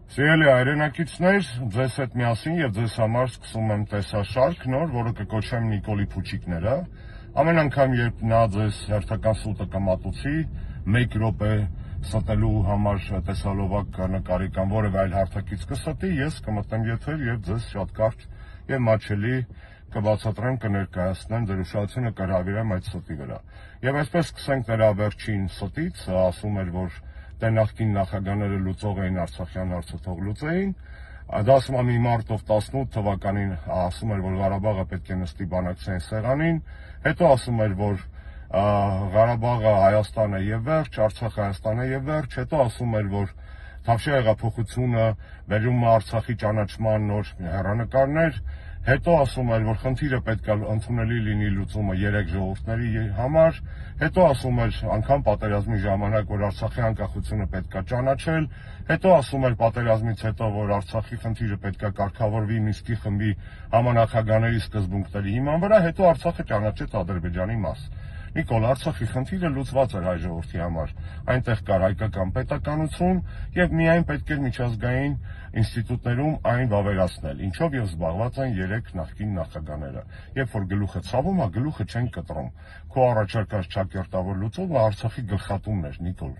Սիրելի հայրենակիցներ, ձեզ հետ միասին եւ ձեզ համար սկսում եմ տեսաշարք նոր, որը կկոչեմ Նիկոլի փուչիկները։ Ամեն անգամ, երբ նա ձեզ հերթական սուտը կմատուցի, 1 րոպե ստելու համար տեսալովակ նկարի կամ որևէ այլ հարթակից կստի, ես կմտնեմ եթեր եւ ձեզ շատ կարճ եւ մատչելի կբացատրեմ, կներկայացնեմ, ձեր ուշադրությունը կհրավիրեմ այդ ստի վրա։ Եվ այսպես սկսենք նրա վերջին ստից, ասում էր, որ դե նախկին նախագահները լուծող էին, Արցախյան հարցը թող լուծեին, դա ասում եմ մարտով 18 թվականին ասում էր, որ Ղարաբաղը պետք է նստի բանակցային սեղանին, հետո ասում էր, որ Ղարաբաղը Հայաստանը եւ վերջ, Արցախը Հայաստանը եւ վերջ, հետո ասում էր, որ Թավշյա հեղափոխությունը վերում է Արցախի ճանաչման նոր հեռանկարներ, հետո ասում էր, որ խնդիրը պետք է ընդունելի լինի լուծումը 3 ժողովուրդների համար, հետո ասում էր անգամ պատերազմի ժամանակ, որ Արցախի անկախությունը պետք է ճանաչել, հետո ասում էր պատերազմից հետո, որ Արցախի խնդիրը պետք է կարգավորվի Մինսկի խմբի համանախագահների սկզբունքների հիման վրա, հետո Արցախը ճանաչեց Ադրբեջանի մաս։ Նիկոլ, Արցախի խնդիրը լուծված էր հայ ժողովրդի համար, այնտեղ կար հայկական պետականություն եւ միայն պետք էր միջազգային ինստիտուտներում այն վավերացնել, ինչով եւ զբաղված են 3 նախկին նախագահները։ Երբ որ գլուխը ցավում է, գլուխը չեն կտրում։ Քո առաջարկած ճակերտավոր լուծումը Արցախի գլխատումն էր, Նիկոլ։